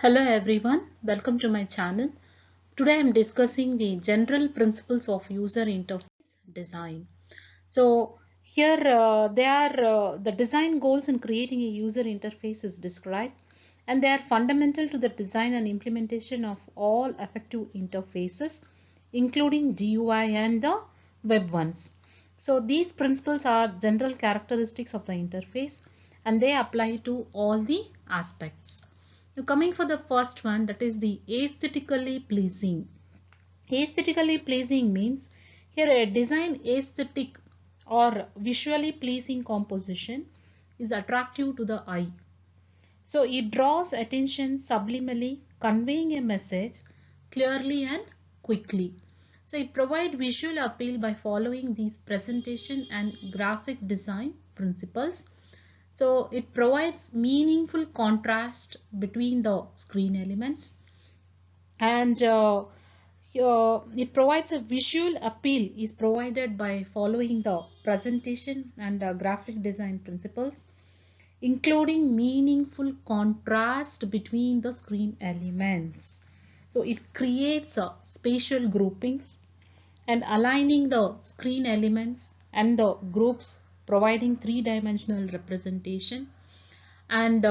Hello everyone, welcome to my channel. Today I am discussing the general principles of user interface design. So here the design goals in creating a user interface is described, and they are fundamental to the design and implementation of all effective interfaces, including GUI and the web ones. So these principles are general characteristics of the interface and they apply to all the aspects. Now coming for the first one, that is the aesthetically pleasing. Aesthetically pleasing means here a design aesthetic or visually pleasing composition is attractive to the eye. So it draws attention subliminally, conveying a message clearly and quickly. So it provides visual appeal by following these presentation and graphic design principles. So it provides meaningful contrast between the screen elements, and it provides a visual appeal is provided by following the presentation and graphic design principles, including meaningful contrast between the screen elements. So it creates spatial groupings and aligning the screen elements and the groups, providing three-dimensional representation, and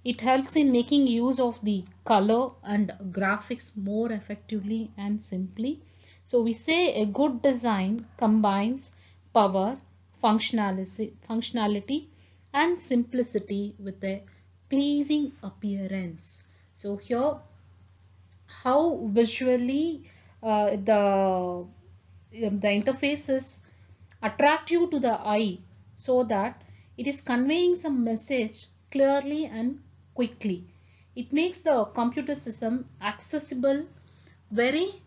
it helps in making use of the color and graphics more effectively and simply. So we say a good design combines power, functionality and simplicity with a pleasing appearance. So here how visually the interface is attractive to the eye, so that it is conveying some message clearly and quickly. It makes the computer system accessible very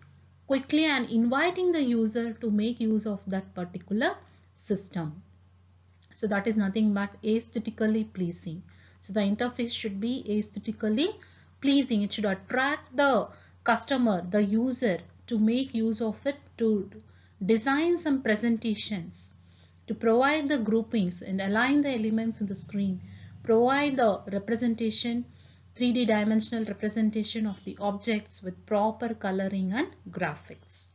quickly and inviting the user to make use of that particular system. So that is nothing but aesthetically pleasing. So the interface should be aesthetically pleasing. It should attract the customer, the user, to make use of it, to design some presentations, to provide the groupings and align the elements in the screen, provide the representation, 3D dimensional representation of the objects with proper coloring and graphics.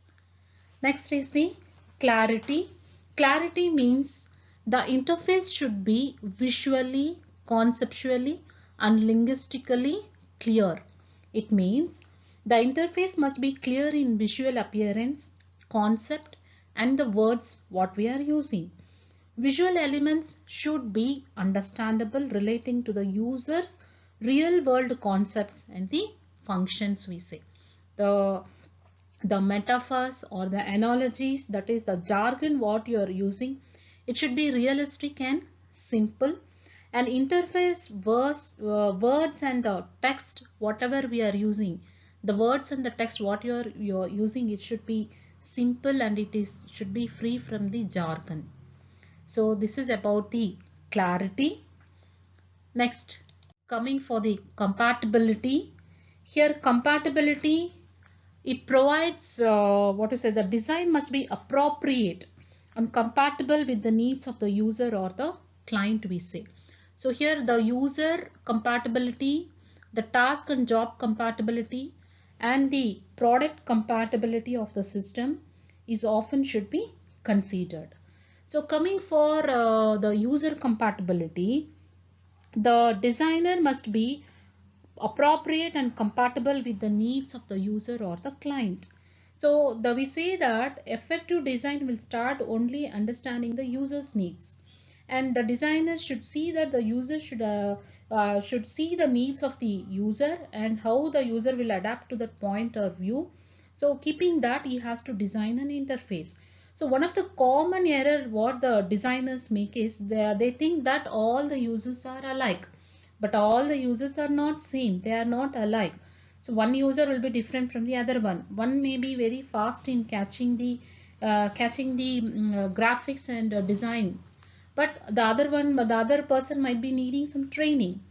Next is the clarity. Clarity means the interface should be visually, conceptually and linguistically clear. It means the interface must be clear in visual appearance, concept and the words what we are using. Visual elements should be understandable, relating to the user's real world concepts and the functions we say. The metaphors or the analogies, that is the jargon what you are using, it should be realistic and simple. And interface words and the text whatever we are using, the words and the text what you're using, it should be simple and should be free from the jargon. So this is about the clarity. Next, coming for the compatibility. Here compatibility, it provides the design must be appropriate and compatible with the needs of the user or the client we say. So here the user compatibility, the task and job compatibility and the product compatibility of the system is often should be considered. So coming for the user compatibility, the designer must be appropriate and compatible with the needs of the user or the client. So we say that effective design will start only understanding the user's needs, and the designer should see that the user should see the needs of the user and how the user will adapt to that point or view. So keeping that, he has to design an interface. So one of the common error what the designers make is they think that all the users are alike, but all the users are not same, they are not alike. So one user will be different from the other one. One may be very fast in catching the graphics and design, but the other person might be needing some training.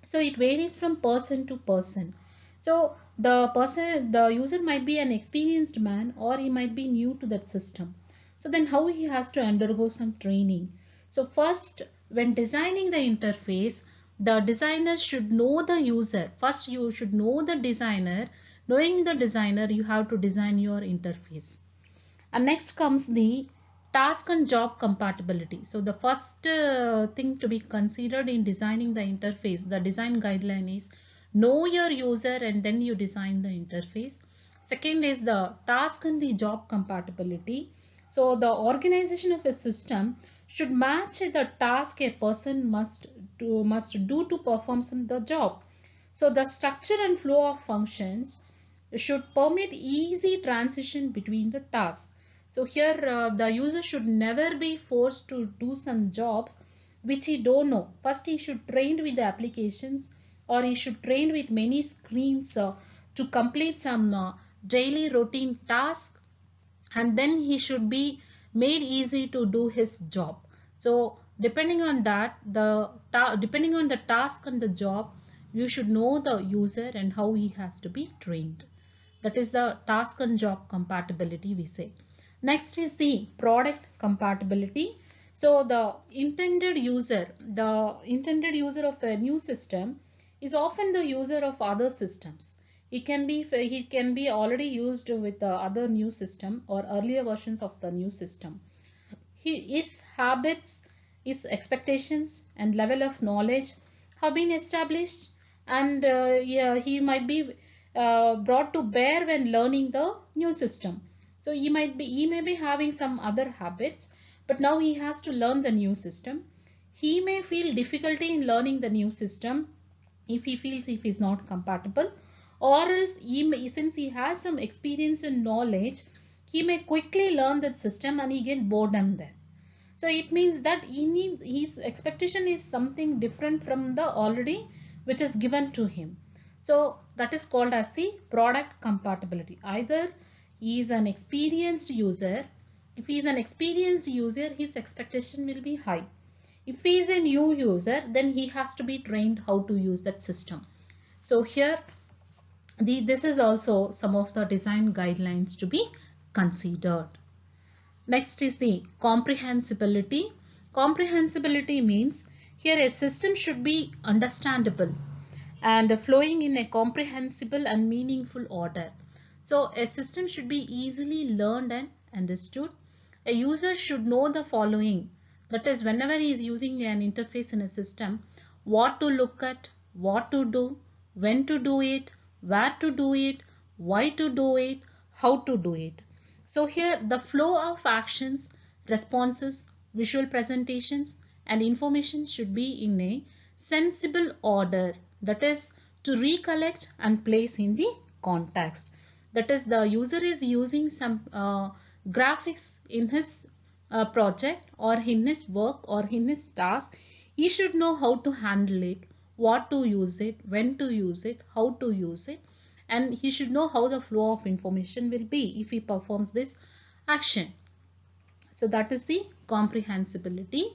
So it varies from person to person. So the user might be an experienced man or he might be new to that system. So then how he has to undergo some training. So first, when designing the interface, the designer should know the user. First you should know the designer. Knowing the designer, you have to design your interface. And next comes the task and job compatibility. So the first thing to be considered in designing the interface, the design guideline is know your user and then you design the interface. Second is the task and the job compatibility. So the organization of a system should match the task a person must do to perform the job. So the structure and flow of functions should permit easy transition between the tasks. So here the user should never be forced to do some jobs which he don't know. First he should train with the applications, or he should train with many screens to complete some daily routine task, and then he should be made easy to do his job. So depending on that, depending on the task and the job, you should know the user and how he has to be trained. That is the task and job compatibility we say. Next is the product compatibility. So the intended user of a new system is often the user of other systems. He can be already used with the other new system or earlier versions of the new system. His habits, his expectations and level of knowledge have been established, and yeah, he might be brought to bear when learning the new system. So he may be having some other habits, but now he has to learn the new system. He may feel difficulty in learning the new system if he feels if he's not compatible, or else since he has some experience and knowledge, he may quickly learn that system and he get boredom there. So it means that his expectation is something different from the already which is given to him. So that is called as the product compatibility. Either he is an experienced user. If he is an experienced user, his expectation will be high. If he is a new user, then he has to be trained how to use that system. So here this is also some of the design guidelines to be considered. Next is the comprehensibility. Comprehensibility means here a system should be understandable and flowing in a comprehensible and meaningful order. So a system should be easily learned and understood. A user should know the following. That is, whenever he is using an interface in a system, what to look at, what to do, when to do it, where to do it, why to do it, how to do it. So here the flow of actions, responses, visual presentations and information should be in a sensible order. That is, to recollect and place in the context. That is, the user is using some graphics in his project or in his work or in his task. He should know how to handle it, what to use it, when to use it, how to use it, and he should know how the flow of information will be if he performs this action. So that is the comprehensibility.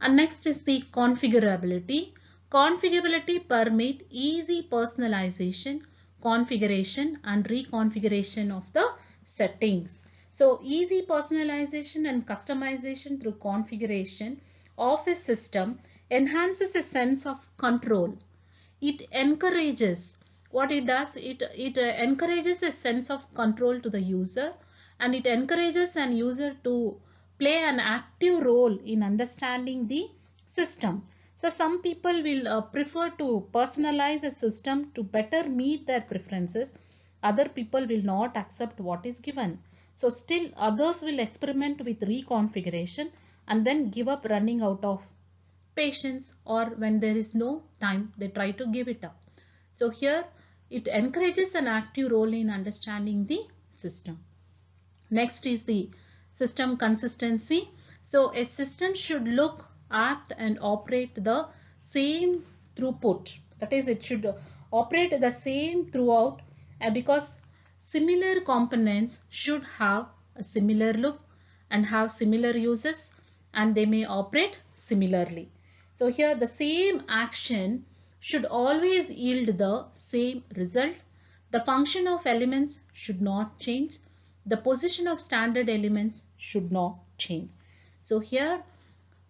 And next is the configurability. Configurability permit easy personalization, configuration and reconfiguration of the settings. So easy personalization and customization through configuration of a system enhances a sense of control. It encourages, what it does, it encourages a sense of control to the user, and it encourages an user to play an active role in understanding the system. So some people will prefer to personalize a system to better meet their preferences. Other people will not accept what is given. So still others will experiment with reconfiguration and then give up, running out of patience, or when there is no time they try to give it up. So here it encourages an active role in understanding the system. Next is the system consistency. So a system should look, act and operate the same throughput. That is, it should operate the same throughout because similar components should have a similar look and have similar uses, and they may operate similarly. So here the same action should always yield the same result. The function of elements should not change. The position of standard elements should not change. So here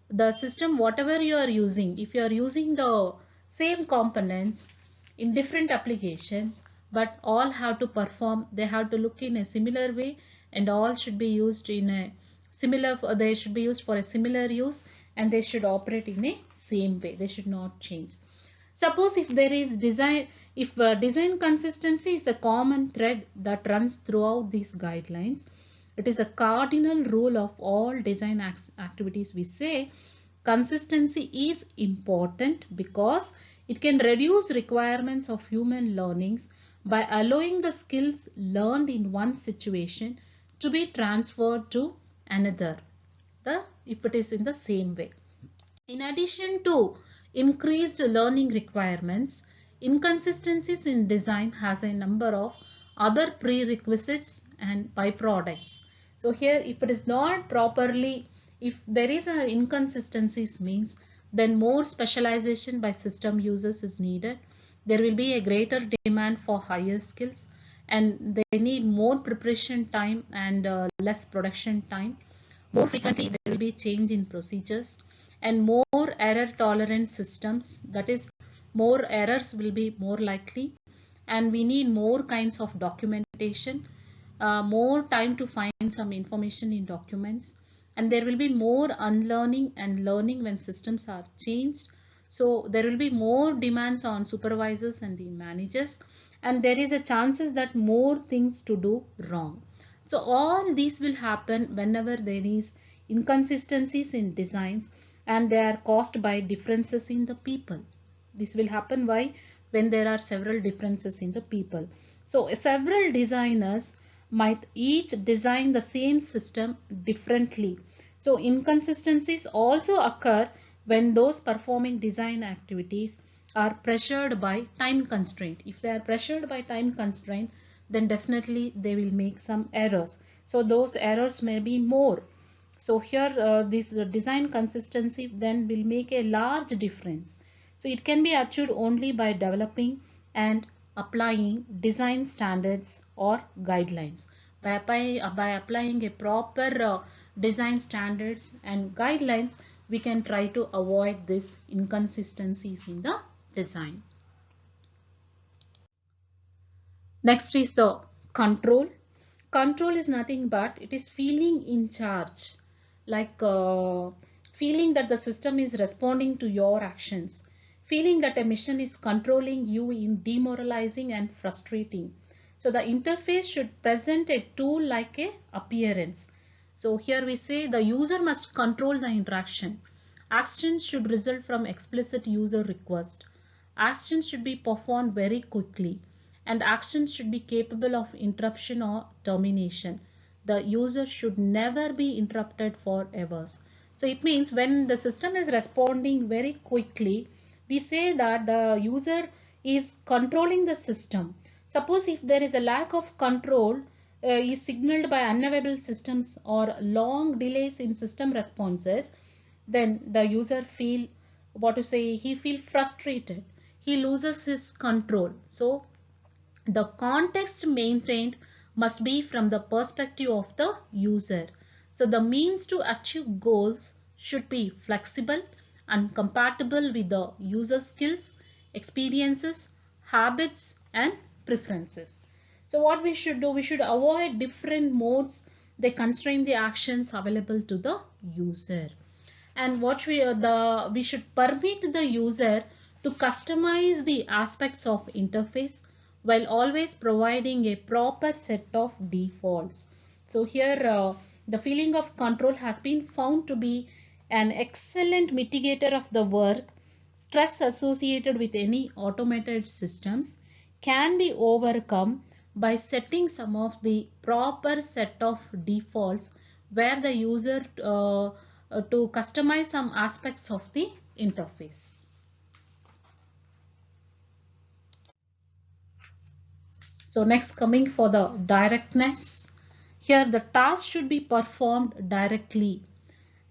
the system, whatever you are using, if you are using the same components in different applications, but all have to perform, they have to look in a similar way, and all should be used in a similar, they should be used for a similar use, and they should operate in a same way, they should not change. Suppose if there is design, if design consistency is a common thread that runs throughout these guidelines, it is a cardinal rule of all design activities. We say consistency is important because it can reduce requirements of human learnings by allowing the skills learned in one situation to be transferred to another, if it is in the same way. In addition to increased learning requirements, inconsistencies in design has a number of other prerequisites and byproducts. So here, if it is not properly, if there is an inconsistencies means, then more specialization by system users is needed. There will be a greater demand for higher skills, and they need more preparation time and less production time. More frequently, there will be change in procedures and more error tolerant systems. That is, more errors will be more likely, and we need more kinds of documentation, more time to find some information in documents, and there will be more unlearning and learning when systems are changed. So there will be more demands on supervisors and the managers, and there is a chances that more things to do wrong. So all these will happen whenever there is inconsistencies in designs, and they are caused by differences in the people. This will happen why? When there are several differences in the people. So several designers might each design the same system differently. So inconsistencies also occur when those performing design activities are pressured by time constraint. If they are pressured by time constraint, then definitely they will make some errors. So those errors may be more. So here this design consistency then will make a large difference. So it can be achieved only by developing and applying design standards or guidelines. By applying a proper design standards and guidelines, we can try to avoid these inconsistencies in the design. Next is the control. Control is nothing but it is feeling in charge, like feeling that the system is responding to your actions, feeling that a mission is controlling you in demoralizing and frustrating. So the interface should present a tool like a appearance. So here we say the user must control the interaction. Actions should result from explicit user request. Actions should be performed very quickly, and actions should be capable of interruption or termination. The user should never be interrupted for hours. So it means when the system is responding very quickly, we say that the user is controlling the system. Suppose if there is a lack of control is signaled by unavailable systems or long delays in system responses, then the user feel, what to say, he feel frustrated, he loses his control. So the context maintained must be from the perspective of the user. So the means to achieve goals should be flexible and compatible with the user skills, experiences, habits and preferences. So what we should do, we should avoid different modes. They constrain the actions available to the user. And what we should permit the user to customize the aspects of interface while always providing a proper set of defaults. So here the feeling of control has been found to be an excellent mitigator of the work. Stress associated with any automated systems can be overcome by setting some of the proper set of defaults where the user to customize some aspects of the interface. So next, coming for the directness. Here the task should be performed directly,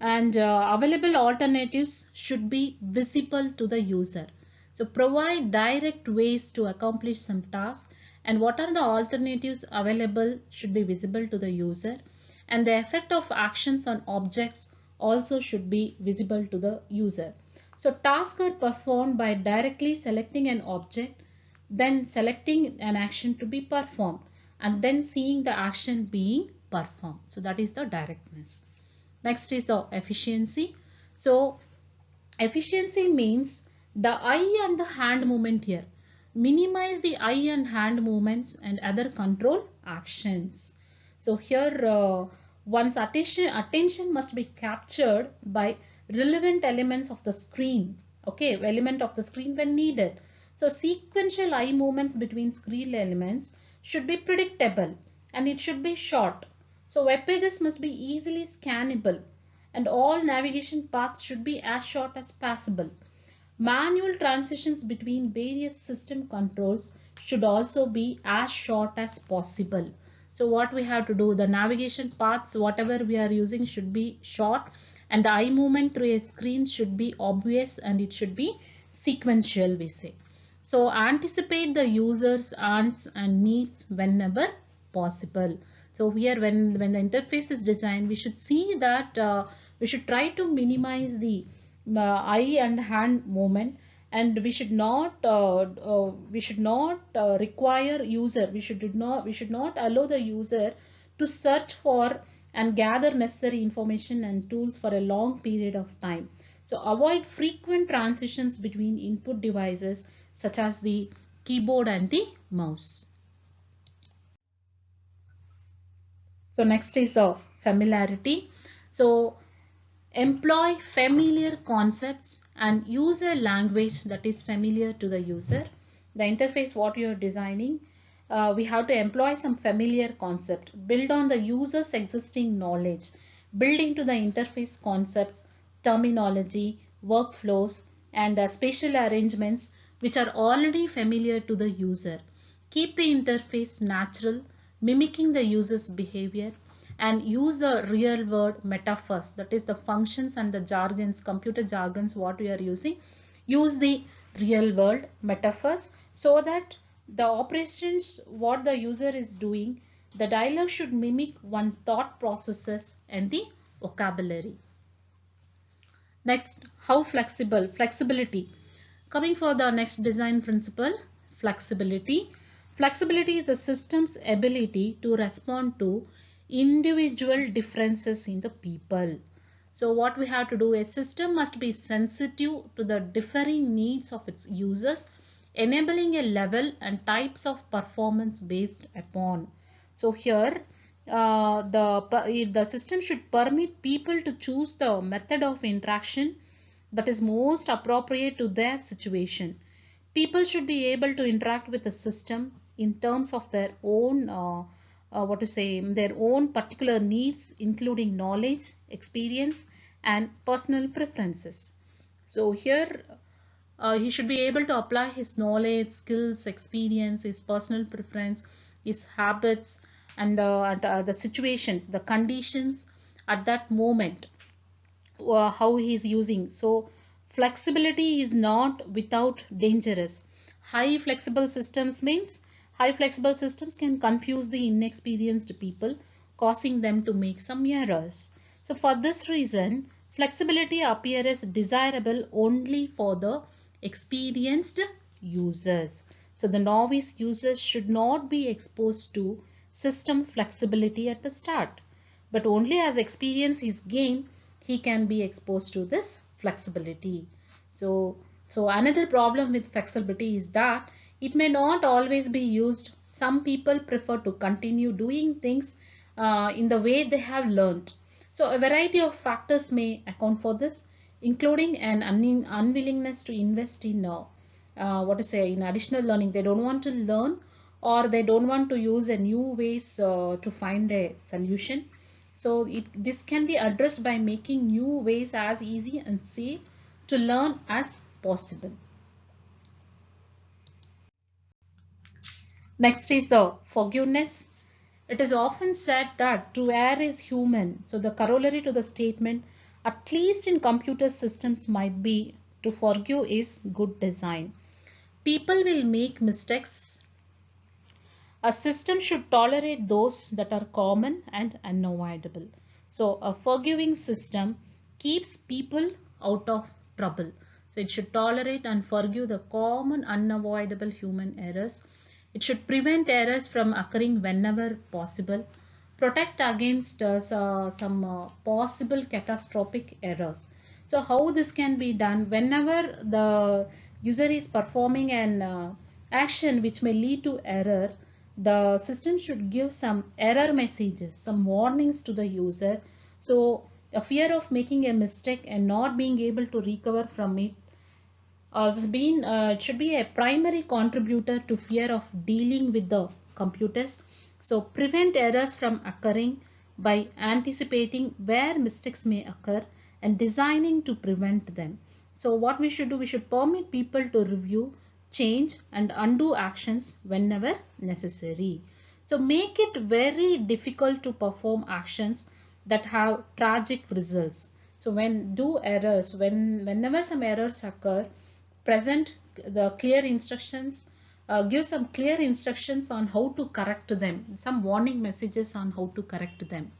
and available alternatives should be visible to the user. So provide direct ways to accomplish some task, and what are the alternatives available should be visible to the user, and the effect of actions on objects also should be visible to the user. So tasks are performed by directly selecting an object, then selecting an action to be performed, and then seeing the action being performed. So that is the directness. Next is the efficiency. So efficiency means the eye and the hand movement here. Minimize the eye and hand movements and other control actions. So here one's attention must be captured by relevant elements of the screen. Okay, element of the screen when needed. So sequential eye movements between screen elements should be predictable and it should be short. So web pages must be easily scannable and all navigation paths should be as short as possible. Manual transitions between various system controls should also be as short as possible. So what we have to do, the navigation paths, whatever we are using should be short and the eye movement through a screen should be obvious and it should be sequential, we say. So anticipate the user's wants and needs whenever possible. So here when the interface is designed, we should see that we should try to minimize the eye and hand movement, and we should not require user, we should not allow the user to search for and gather necessary information and tools for a long period of time. So avoid frequent transitions between input devices such as the keyboard and the mouse. So next is the familiarity. So employ familiar concepts and use a language that is familiar to the user. The interface what you are designing, we have to employ some familiar concept, build on the user's existing knowledge, build into the interface concepts, terminology, workflows, and spatial arrangements which are already familiar to the user. Keep the interface natural, mimicking the user's behavior, and use the real world metaphors, that is the functions and the jargons, computer jargons what we are using. Use the real world metaphors so that the operations what the user is doing, the dialogue should mimic one thought processes and the vocabulary. Next, how flexible? Flexibility. Coming for the next design principle, flexibility. Flexibility is the system's ability to respond to individual differences in the people. So what we have to do, a system must be sensitive to the differing needs of its users, enabling a level and types of performance based upon. So here the system should permit people to choose the method of interaction that is most appropriate to their situation. People should be able to interact with the system in terms of their own their own particular needs, including knowledge, experience, and personal preferences. So here he should be able to apply his knowledge, skills, experience, his personal preference, his habits, and the situations, the conditions at that moment, how he is using. So flexibility is not without dangerous. High flexible systems means high flexible systems can confuse the inexperienced people, causing them to make some errors. So for this reason, flexibility appears desirable only for the experienced users. So the novice users should not be exposed to system flexibility at the start, but only as experience is gained, he can be exposed to this flexibility. So another problem with flexibility is that it may not always be used. Some people prefer to continue doing things in the way they have learned. So a variety of factors may account for this, including an unwillingness to invest in in additional learning. They don't want to learn, or they don't want to use a new ways to find a solution. So this can be addressed by making new ways as easy and safe to learn as possible. Next is the forgiveness. It is often said that to err is human. So the corollary to the statement, at least in computer systems, might be to forgive is good design. People will make mistakes. A system should tolerate those that are common and unavoidable. So a forgiving system keeps people out of trouble. So it should tolerate and forgive the common unavoidable human errors. It should prevent errors from occurring whenever possible, protect against some possible catastrophic errors. So how this can be done? Whenever the user is performing an action which may lead to error, the system should give some error messages, some warnings to the user. So a fear of making a mistake and not being able to recover from it it should be a primary contributor to fear of dealing with the computers. So prevent errors from occurring by anticipating where mistakes may occur and designing to prevent them. So what we should do, we should permit people to review, change and undo actions whenever necessary. So make it very difficult to perform actions that have tragic results. So whenever some errors occur, present the clear instructions, give some clear instructions on how to correct them, some warning messages on how to correct them.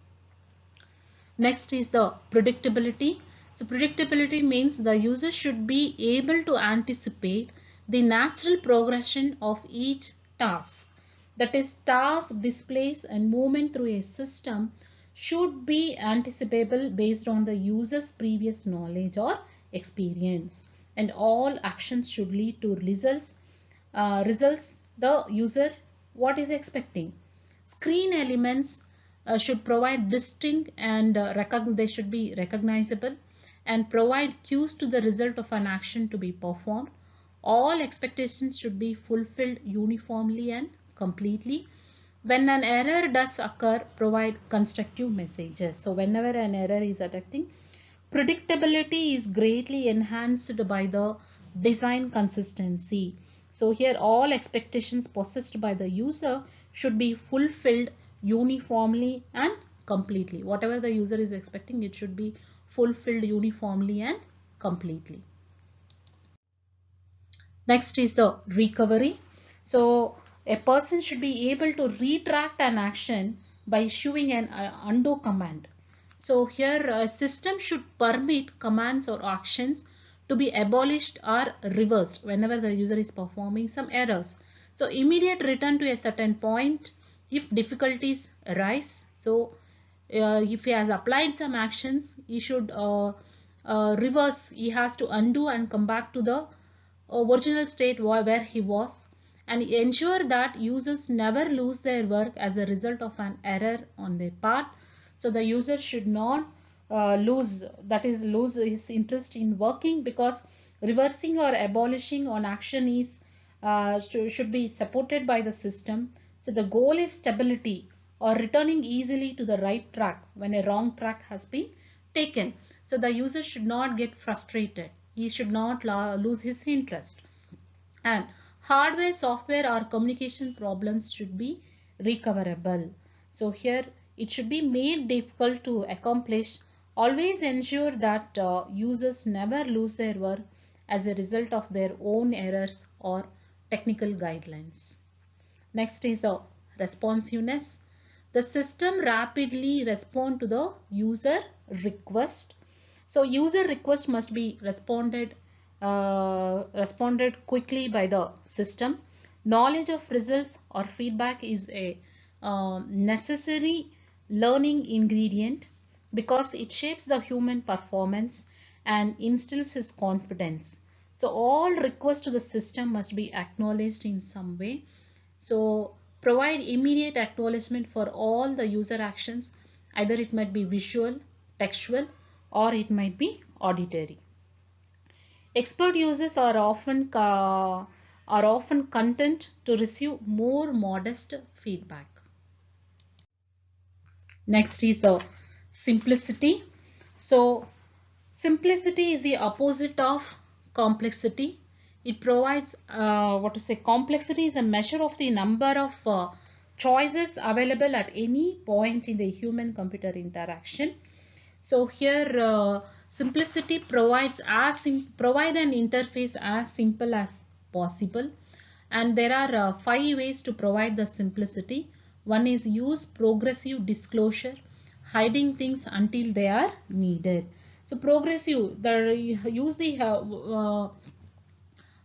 Next is the predictability. So predictability means the user should be able to anticipate the natural progression of each task. That is, task, displays and movement through a system should be anticipable based on the user's previous knowledge or experience. And all actions should lead to results the user what is expecting. Screen elements should provide distinct and they should be recognizable and provide cues to the result of an action to be performed. All expectations should be fulfilled uniformly and completely. When an error does occur, provide constructive messages. So whenever an error is occurring, predictability is greatly enhanced by the design consistency. So here all expectations possessed by the user should be fulfilled uniformly and completely. Whatever the user is expecting, it should be fulfilled uniformly and completely. Next is the recovery. So a person should be able to retract an action by issuing an undo command. So here a system should permit commands or actions to be abolished or reversed whenever the user is performing some errors. So immediate return to a certain point if difficulties arise. So if he has applied some actions, he should reverse. He has to undo and come back to the original state where he was, and ensure that users never lose their work as a result of an error on their part. So the user should not lose his interest in working, because reversing or abolishing on action is should be supported by the system. So the goal is stability or returning easily to the right track when a wrong track has been taken. So the user should not get frustrated. He should not lose his interest. And hardware, software or communication problems should be recoverable. So here it should be made difficult to accomplish. Always ensure that users never lose their work as a result of their own errors or technical guidelines. Next is the responsiveness. The system rapidly respond to the user request. So user request must be responded quickly by the system. Knowledge of results or feedback is a necessary learning ingredient, because it shapes the human performance and instills his confidence. So all requests to the system must be acknowledged in some way. So provide immediate acknowledgement for all the user actions. Either it might be visual, textual, or it might be auditory. Expert users are often content to receive more modest feedback. Next is the simplicity. So simplicity is the opposite of complexity. It provides complexity is a measure of the number of choices available at any point in the human computer interaction. So here simplicity provides provide an interface as simple as possible, and there are 5 ways to provide the simplicity. One is use progressive disclosure, hiding things until they are needed. So progressive, use the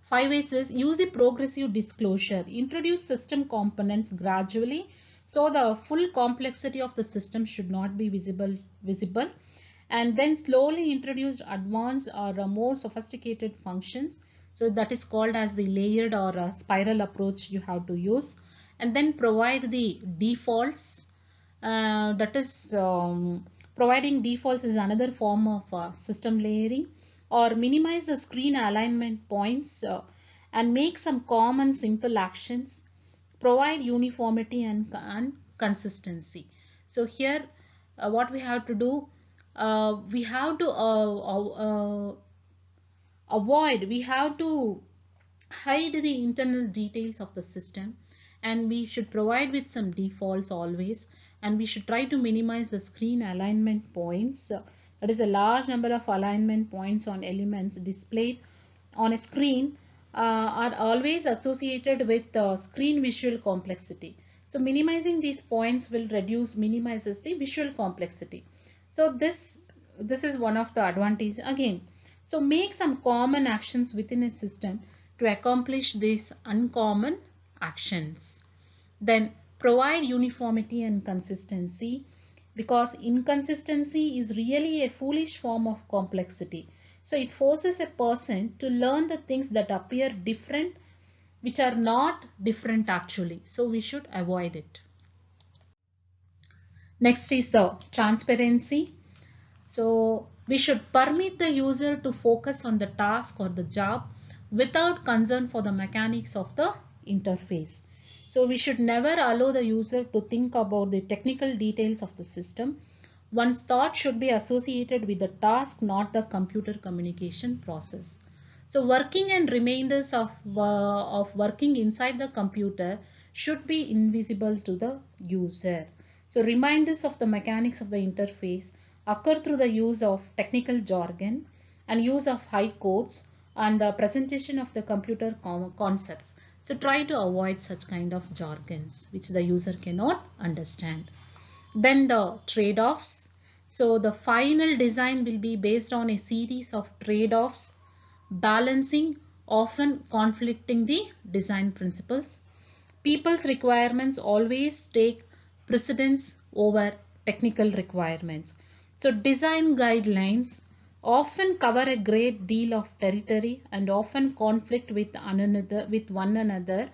5 A's is use a progressive disclosure. Introduce system components gradually so the full complexity of the system should not be visible, and then slowly introduce advanced or more sophisticated functions. So that is called as the layered or spiral approach you have to use, and then provide the defaults. That is providing defaults is another form of system layering, or minimize the screen alignment points and make some common simple actions, provide uniformity and consistency. So here what we have to do, we have to we have to hide the internal details of the system, and we should provide with some defaults always, and we should try to minimize the screen alignment points. That is a large number of alignment points on elements displayed on a screen are always associated with screen visual complexity. So minimizing these points will minimizes the visual complexity. So this is one of the advantage again. So make some common actions within a system to accomplish these uncommon actions. Then provide uniformity and consistency, because inconsistency is really a foolish form of complexity. So it forces a person to learn the things that appear different which are not different actually. So we should avoid it. Next is the transparency. So we should permit the user to focus on the task or the job without concern for the mechanics of the interface. So we should never allow the user to think about the technical details of the system. One's thought should be associated with the task, not the computer communication process. So working and remainders of working inside the computer should be invisible to the user. So reminders of the mechanics of the interface occur through the use of technical jargon and use of high codes and the presentation of the computer concepts. So try to avoid such kind of jargons which the user cannot understand. Then the trade-offs. So the final design will be based on a series of trade-offs, balancing often conflicting the design principles. People's requirements always take precedence over technical requirements. So design guidelines often cover a great deal of territory and often conflict with one another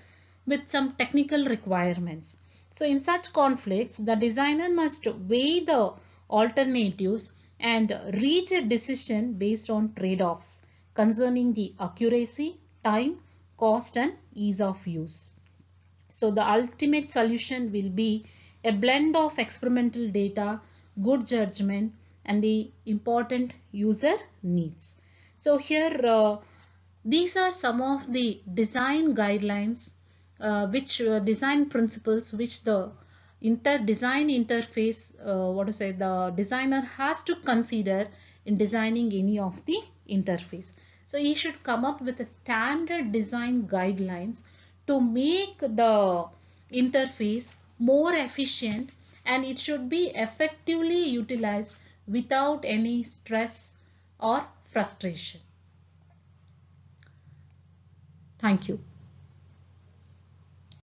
with some technical requirements. So in such conflicts, the designer must weigh the alternatives and reach a decision based on trade-offs concerning the accuracy, time, cost and ease of use. So the ultimate solution will be a blend of experimental data, good judgment and the important user needs. So here these are some of the design guidelines design principles which the design interface the designer has to consider in designing any of the interface. So he should come up with a standard design guidelines to make the interface more efficient, and it should be effectively utilized without any stress or frustration. Thank you.